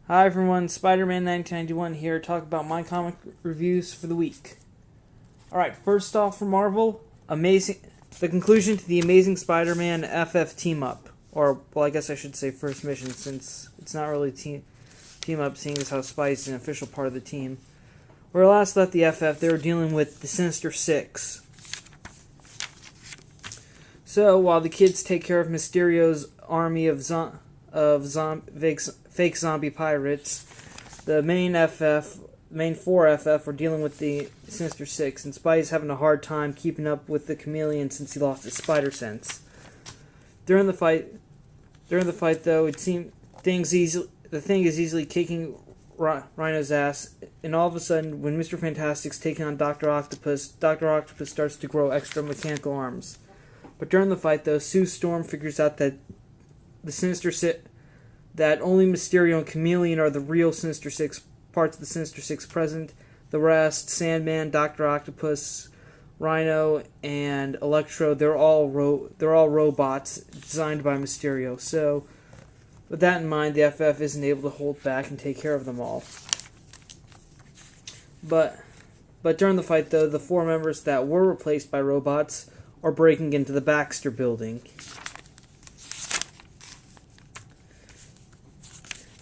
Hi everyone, Spider-Man 1991 here to talk about my comic reviews for the week. Alright, first off for Marvel, the conclusion to the Amazing Spider-Man FF team-up. Or, well, I guess I should say first mission, since it's not really team-up, seeing as how Spidey's an official part of the team. Where last left the FF, they were dealing with the Sinister Six. So, while the kids take care of Mysterio's army of fake zombie pirates, the main 4FF are dealing with the Sinister Six, and Spidey's having a hard time keeping up with the chameleon since he lost his spider sense. During the fight though, it seemed the thing is easily kicking Rhino's ass, and all of a sudden, when Mr. Fantastic's taking on Dr. Octopus starts to grow extra mechanical arms. But during the fight though, Sue Storm figures out that that only Mysterio and Chameleon are the real Sinister Six, parts of the Sinister Six present. The rest, Sandman, Dr. Octopus, Rhino, and Electro, they're all robots designed by Mysterio. So, with that in mind, the FF isn't able to hold back and take care of them all. But during the fight, though, the 4 members that were replaced by robots are breaking into the Baxter building.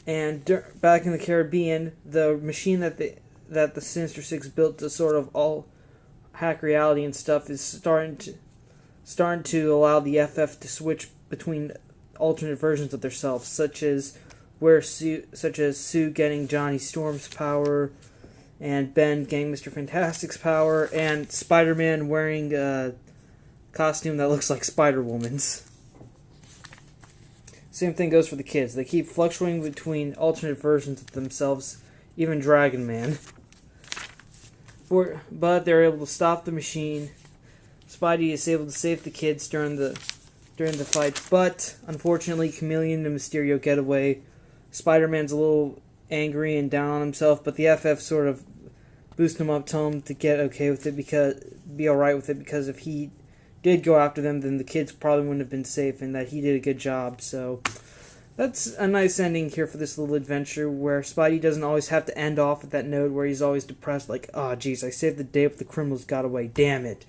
And back in the Caribbean, the machine that the Sinister Six built to sort of all hack reality and stuff is starting to allow the FF to switch between alternate versions of themselves, such as Sue getting Johnny Storm's power, and Ben getting Mr. Fantastic's power, and Spider-Man wearing a costume that looks like Spider-Woman's. Same thing goes for the kids. They keep fluctuating between alternate versions of themselves, even Dragon Man. But they're able to stop the machine. Spidey is able to save the kids during the fight, but unfortunately, Chameleon and Mysterio get away. Spider-Man's a little angry and down on himself, but the FF sort of boost him up, tell him to get okay with it, be alright with it, because if he did go after them, then the kids probably wouldn't have been safe, and that he did a good job. So that's a nice ending here for this little adventure, where Spidey doesn't always have to end off with that note where he's always depressed, like, oh jeez, I saved the day but the criminals got away, damn it.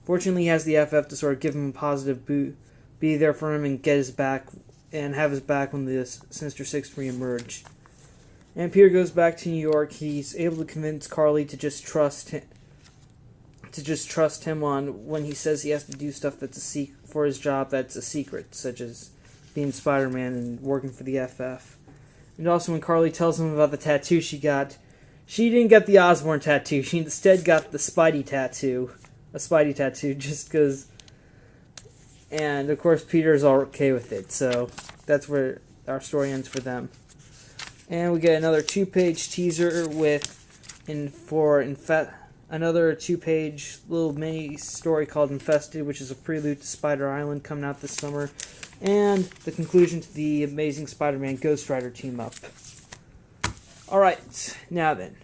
Fortunately, he has the FF to sort of give him a positive boot, be there for him, and get his back, and have his back when the Sinister Six re-emerge. And Peter goes back to New York. He's able to convince Carly to just trust him on when he says he has to do stuff that's for his job that's a secret, such as being Spider-Man and working for the FF. And also when Carly tells him about the tattoo she got, she didn't get the Osborn tattoo. She instead got the Spidey tattoo. A Spidey tattoo, just because. And of course Peter's all okay with it, so that's where our story ends for them. And we get another 2-page teaser another 2-page little mini story called Infested, which is a prelude to Spider Island coming out this summer, and the conclusion to the Amazing Spider-Man Ghost Rider team-up. Alright, now then.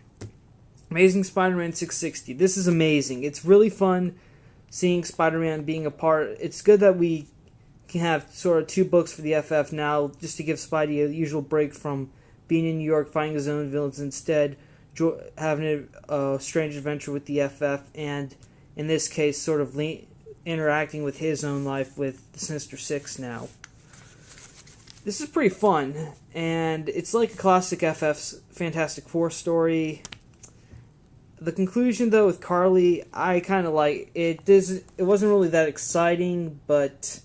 Amazing Spider-Man 660. This is amazing. It's really fun seeing Spider-Man being a part. It's good that we can have sort of 2 books for the FF now, just to give Spidey a usual break from being in New York, fighting his own villains, instead having a strange adventure with the FF, and in this case sort of interacting with his own life with the Sinister Six now. This is pretty fun, and it's like a classic FF's Fantastic Four story. The conclusion, though, with Carly, I kind of like it. It wasn't really that exciting, but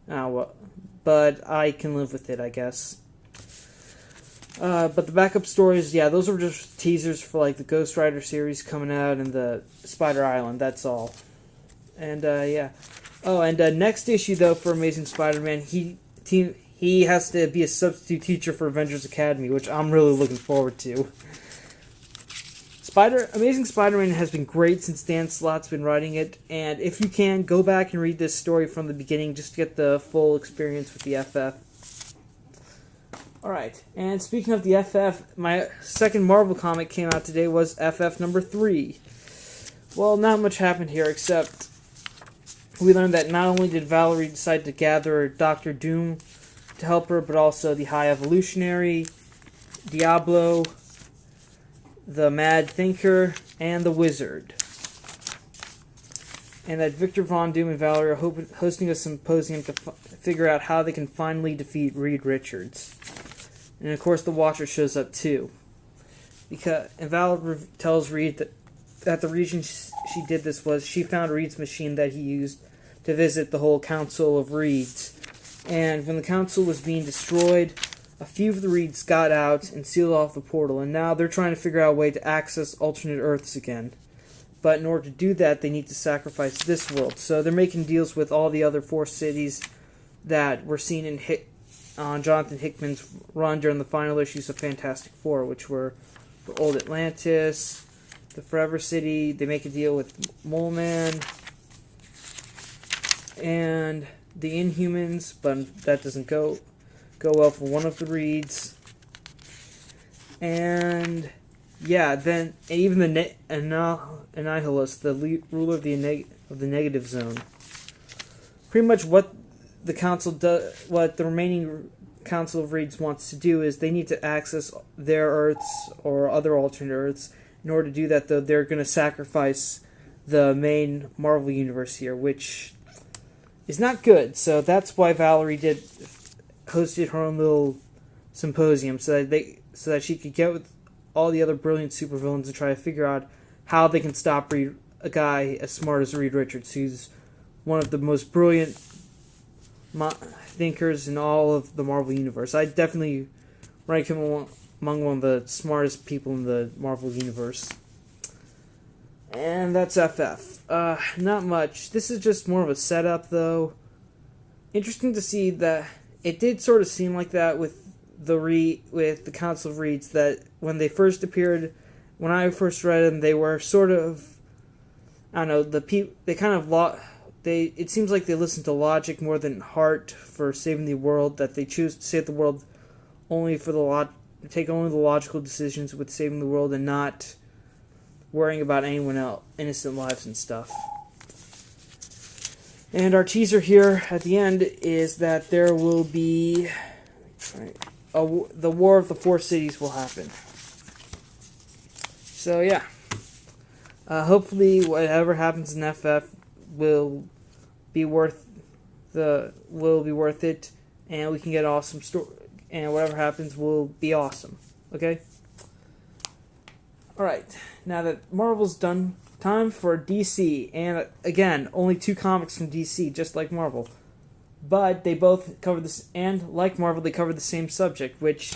I can live with it, I guess. But the backup stories, yeah, those were just teasers for like the Ghost Rider series coming out and the Spider Island. That's all. And yeah. Oh, and next issue though for Amazing Spider-Man, he has to be a substitute teacher for Avengers Academy, which I'm really looking forward to. Amazing Spider-Man has been great since Dan Slott's been writing it, and if you can, go back and read this story from the beginning just to get the full experience with the FF. Alright, and speaking of the FF, my second Marvel comic came out today was FF number 3. Well, not much happened here, except we learned that not only did Valerie decide to gather Doctor Doom to help her, but also the High Evolutionary, Diablo, the Mad Thinker, and the Wizard. And that Victor Von Doom and Valerie are hosting a symposium to figure out how they can finally defeat Reed Richards. And of course the Watcher shows up too. And Valerie tells Reed that the reason she did this was she found Reed's machine that he used to visit the whole Council of Reeds. And when the Council was being destroyed, a few of the Reeds got out and sealed off the portal, and now they're trying to figure out a way to access alternate Earths again. But in order to do that, they need to sacrifice this world. So they're making deals with all the other 4 cities that were seen on Jonathan Hickman's run during the final issues of Fantastic Four, which were the Old Atlantis, the Forever City. They make a deal with Mole Man and the Inhumans, but that doesn't go well for one of the Reeds. And yeah, then even the Annihilus, the ruler of the negative zone. Pretty much what the council what the remaining Council of Reeds wants to do is they need to access their Earths or other alternate Earths. In order to do that, though, they're going to sacrifice the main Marvel universe here, which is not good. So that's why Valerie hosted her own little symposium so that she could get with all the other brilliant supervillains and try to figure out how they can stop a guy as smart as Reed Richards, who's one of the most brilliant thinkers in all of the Marvel universe. I definitely rank him among one of the smartest people in the Marvel universe. And that's FF. Not much. This is just more of a setup, though. Interesting to see that it did sort of seem like that with the Council of Reeds, that when they first appeared, when I first read them, they were sort of, I don't know, they kind of it seems like they listen to logic more than heart for saving the world, that they choose to save the world only for take only the logical decisions with saving the world and not worrying about anyone else, innocent lives and stuff. And our teaser here at the end is that there will be the War of the 4 Cities will happen. So yeah, hopefully whatever happens in FF will be worth it, and we can get awesome story, and whatever happens will be awesome. Okay. All right. Now that Marvel's done, time for DC, and again, only 2 comics from DC, just like Marvel. But they both cover this, and like Marvel, they cover the same subject, which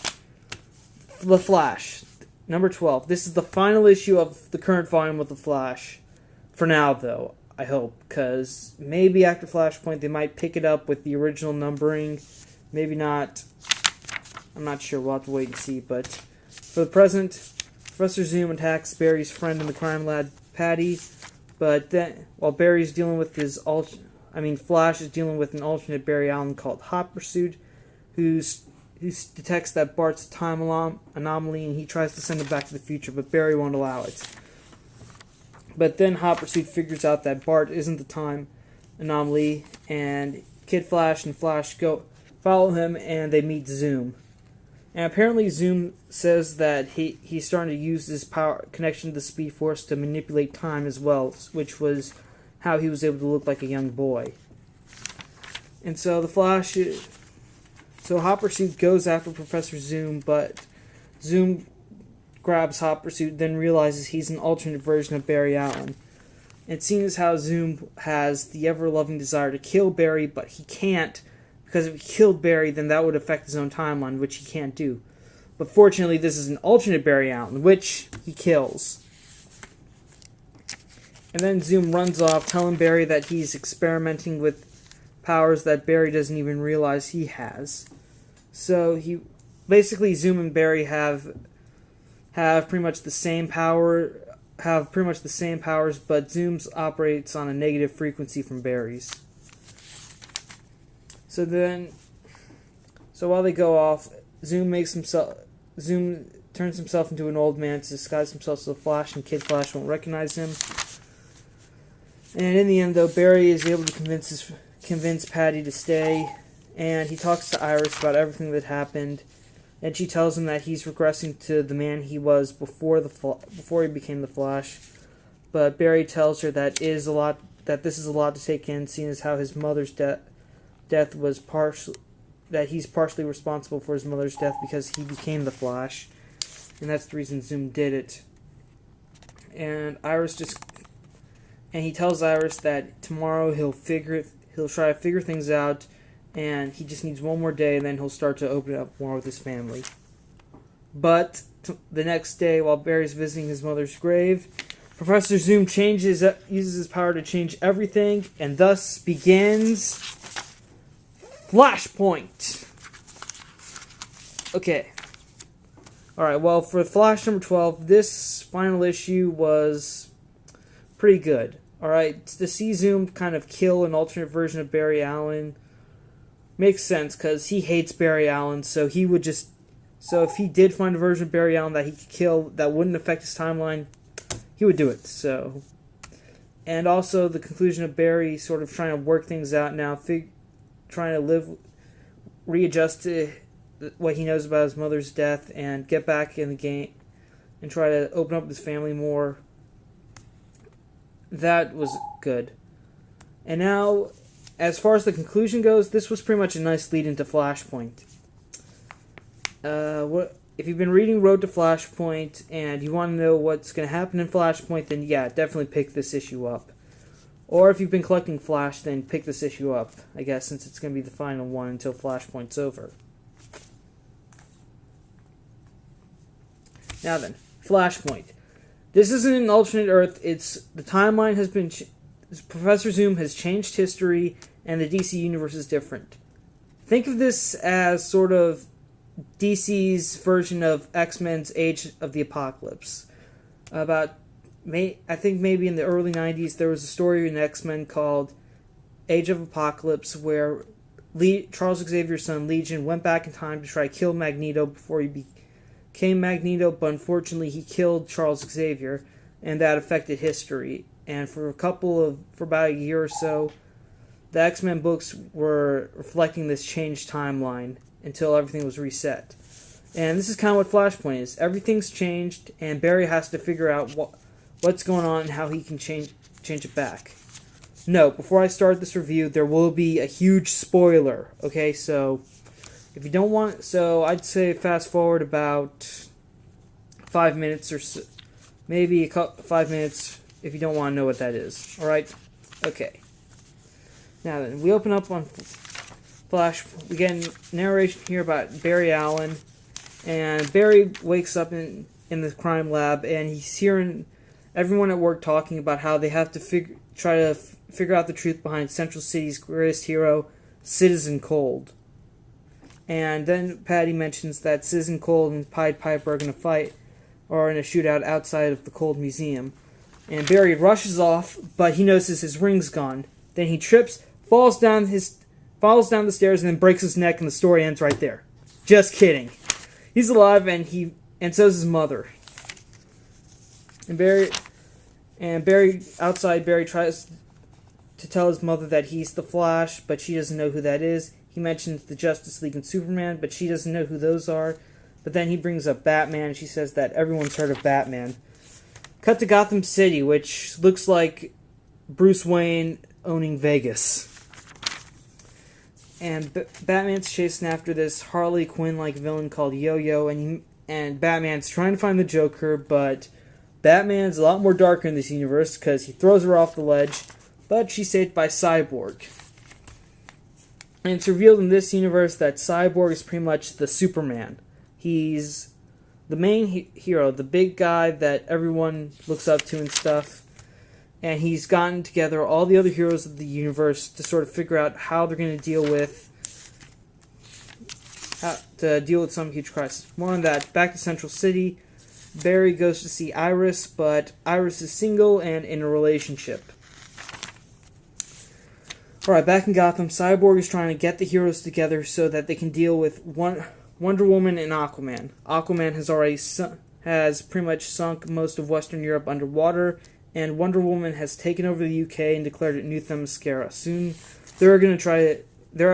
The Flash, number 12. This is the final issue of the current volume of The Flash. For now, though, I hope, because maybe after Flashpoint they might pick it up with the original numbering. Maybe not. I'm not sure. We'll have to wait and see. But for the present, Professor Zoom attacks Barry's friend in the crime lab, Patty. But then, while Barry's dealing with Flash is dealing with an alternate Barry Allen called Hot Pursuit, who detects that Bart's a time anomaly, and he tries to send him back to the future, but Barry won't allow it. But then Hot Pursuit figures out that Bart isn't the time anomaly, and Kid Flash and Flash follow him, and they meet Zoom. And apparently Zoom says that he's starting to use his connection to the Speed Force to manipulate time as well, which was how he was able to look like a young boy. And so Hot Pursuit goes after Professor Zoom, but Zoom grabs Hot Pursuit, then realizes he's an alternate version of Barry Allen. It seems how Zoom has the ever-loving desire to kill Barry, but he can't, because if he killed Barry, then that would affect his own timeline, which he can't do. But fortunately, this is an alternate Barry Allen, which he kills. And then Zoom runs off, telling Barry that he's experimenting with powers that Barry doesn't even realize he has. So Zoom and Barry have pretty much the same powers, but Zoom's operates on a negative frequency from Barry's. So while they go off, Zoom turns himself into an old man to disguise himself as a Flash, and Kid Flash won't recognize him. And in the end, though, Barry is able to convince Patty to stay, and he talks to Iris about everything that happened. and she tells him that he's regressing to the man he was before he became the Flash. But Barry tells her that this is a lot to take in, seeing as how his mother's death was that he's partially responsible for his mother's death because he became the Flash, and that's the reason Zoom did it. And he tells Iris that tomorrow he'll try to figure things out, and he just needs one more day, and then he'll start to open up more with his family. But the next day, while Barry's visiting his mother's grave, Professor Zoom uses his power to change everything, and thus begins Flashpoint. Okay. Alright, well, for Flash number 12, this final issue was pretty good. Alright, to see Zoom kind of kill an alternate version of Barry Allen makes sense, because he hates Barry Allen, so if he did find a version of Barry Allen that he could kill that wouldn't affect his timeline, he would do it. So, and also the conclusion of Barry sort of trying to work things out now, trying to readjust to what he knows about his mother's death and get back in the game and try to open up his family more. That was good. And now, as far as the conclusion goes, this was pretty much a nice lead into Flashpoint. If you've been reading Road to Flashpoint and you want to know what's going to happen in Flashpoint, then yeah, definitely pick this issue up. Or if you've been collecting Flash, then pick this issue up, I guess, since it's going to be the final one until Flashpoint's over. Now then, Flashpoint. This isn't an alternate Earth. The timeline has been... Professor Zoom has changed history, and the DC universe is different. Think of this as sort of DC's version of X-Men's Age of the Apocalypse. I think maybe in the early 90s, there was a story in X-Men called Age of Apocalypse, where Charles Xavier's son, Legion, went back in time to try to kill Magneto before he became Magneto, but unfortunately he killed Charles Xavier, and that affected history. And for about a year or so, the X-Men books were reflecting this changed timeline until everything was reset. And this is kind of what Flashpoint is. Everything's changed, and Barry has to figure out what's going on and how he can change it back. No, before I start this review, there will be a huge spoiler. Okay, so if you don't want, I'd say fast forward about 5 minutes or so, maybe 5 minutes if you don't want to know what that is. All right, okay. Now then, we open up on Flash. We get a narration here about Barry Allen, and Barry wakes up in the crime lab, and he's hearing everyone at work talking about how they have to try to figure out the truth behind Central City's greatest hero, Citizen Cold. And then Patty mentions that Citizen Cold and Pied Piper are going to fight, or in a shootout outside of the Cold Museum. And Barry rushes off, but he notices his ring's gone. Then he trips, falls down the stairs, and then breaks his neck, and the story ends right there. Just kidding. He's alive, and so is his mother. And Barry outside, Barry tries to tell his mother that he's the Flash, but she doesn't know who that is. He mentions the Justice League and Superman, but she doesn't know who those are. But then he brings up Batman, and she says that everyone's heard of Batman. Cut to Gotham City, which looks like Bruce Wayne owning Vegas. And Batman's chasing after this Harley Quinn-like villain called Yo-Yo, and Batman's trying to find the Joker, but Batman's a lot more darker in this universe because he throws her off the ledge, but she's saved by Cyborg. And it's revealed in this universe that Cyborg is pretty much the Superman. He's the main hero, the big guy that everyone looks up to and stuff. And he's gotten together all the other heroes of the universe to sort of figure out how they're going to deal with some huge crisis. More on that. Back to Central City. Barry goes to see Iris, but Iris is single and in a relationship. Alright, back in Gotham, Cyborg is trying to get the heroes together so that they can deal with Wonder Woman and Aquaman. Aquaman has pretty much sunk most of Western Europe underwater, and Wonder Woman has taken over the UK and declared it New Themyscira. Soon, they're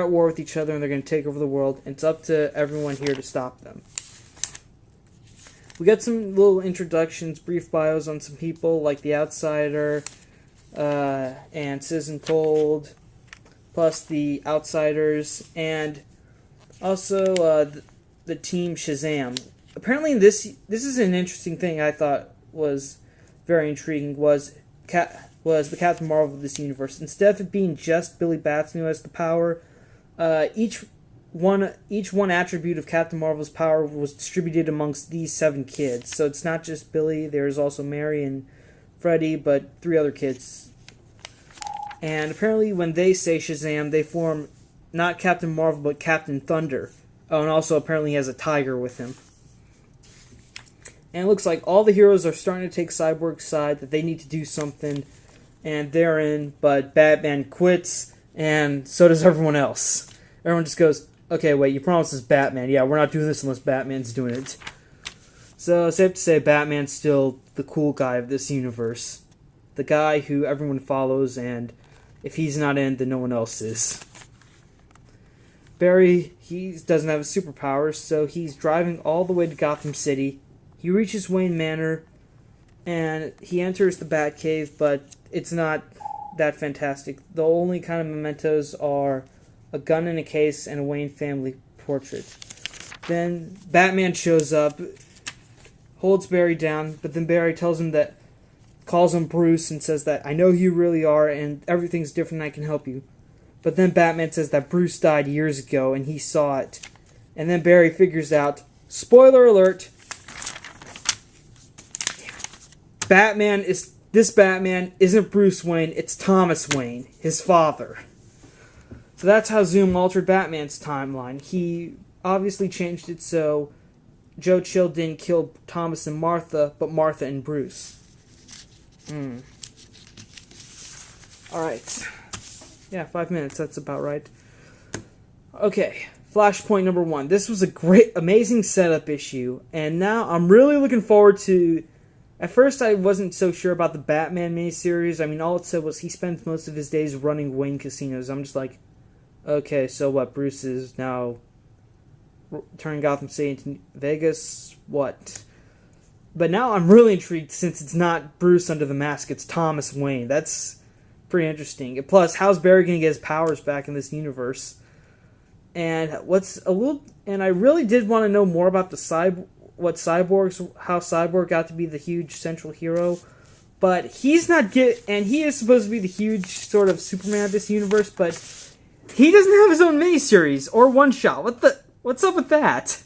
at war with each other, and they're going to take over the world, and it's up to everyone here to stop them. We got some little introductions, brief bios on some people like the Outsider and Citizen Cold, plus the Outsiders, and also the team Shazam. Apparently, this is an interesting thing. I thought was very intriguing. Was the Captain Marvel of this universe? Instead of it being just Billy Batson who has the power, each one attribute of Captain Marvel's power was distributed amongst these 7 kids. So it's not just Billy. There's also Mary and Freddy, but 3 other kids. And apparently, when they say Shazam, they form not Captain Marvel, but Captain Thunder. Oh, and also apparently he has a tiger with him. And it looks like all the heroes are starting to take Cyborg's side, that they need to do something, and they're in, but Batman quits, and so does everyone else. Everyone just goes, okay, wait, you promised us Batman. Yeah, we're not doing this unless Batman's doing it. So it's safe to say Batman's still the cool guy of this universe. The guy who everyone follows, and if he's not in, then no one else is. Barry, he doesn't have a superpower, so he's driving all the way to Gotham City. He reaches Wayne Manor, and he enters the Batcave, but it's not that fantastic. The only kind of mementos are a gun in a case and a Wayne family portrait. Then Batman shows up, holds Barry down, but then Barry calls him Bruce and says that, I know who you really are, and everything's different, and I can help you. But then Batman says that Bruce died years ago, and he saw it. And then Barry figures out, spoiler alert, this Batman isn't Bruce Wayne, it's Thomas Wayne, his father. So that's how Zoom altered Batman's timeline. He obviously changed it so Joe Chill didn't kill Thomas and Martha, but Martha and Bruce. Alright. Yeah, 5 minutes, that's about right. Okay, Flashpoint number 1. This was a great, amazing setup issue, and now I'm really looking forward to... At first, I wasn't so sure about the Batman miniseries. I mean, all it said was he spends most of his days running Wayne casinos. I'm just like, okay, so what? Bruce is now turning Gotham City into Vegas? What? But now I'm really intrigued since it's not Bruce under the mask, it's Thomas Wayne. That's pretty interesting. And plus, how's Barry going to get his powers back in this universe? And I really did want to know more about how Cyborg got to be the huge central hero, but he's not and he is supposed to be the huge sort of Superman of this universe, but he doesn't have his own miniseries or one shot. What's up with that?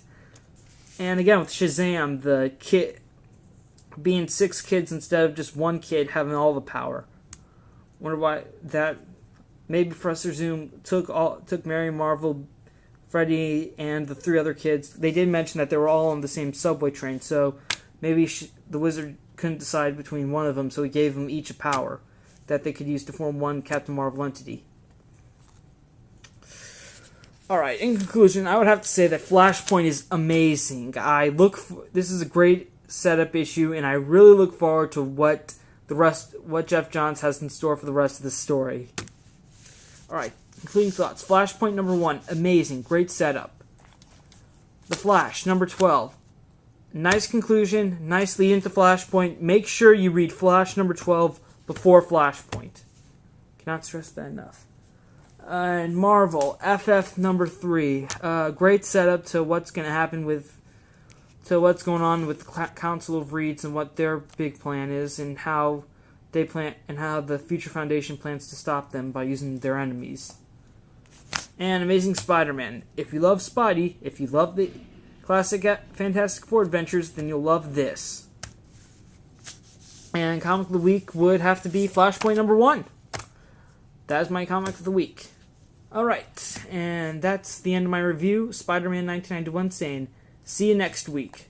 And again with Shazam, the kid being 6 kids instead of just 1 kid having all the power. Wonder why that. Maybe Professor Zoom took Mary Marvel, Freddy, and the 3 other kids. They did mention that they were all on the same subway train, so maybe the wizard couldn't decide between one of them, so he gave them each a power that they could use to form one Captain Marvel entity. Alright, in conclusion, I would have to say that Flashpoint is amazing. This is a great setup issue, and I really look forward to what Jeff Johns has in store for the rest of the story. Alright, concluding thoughts. Flashpoint number 1, amazing, great setup. The Flash, number 12. Nice conclusion, nice lead into Flashpoint. Make sure you read Flash number 12 before Flashpoint. Cannot stress that enough. And Marvel, FF number 3. Great setup to what's going to happen to what's going on with the Council of Reeds and what their big plan is, and how the Future Foundation plans to stop them by using their enemies. And Amazing Spider-Man. If you love Spidey, if you love the classic Fantastic Four adventures, then you'll love this. And Comic of the Week would have to be Flashpoint number 1. That is my Comic of the Week. Alright, and that's the end of my review. Spider-Man 1991 saying, see you next week.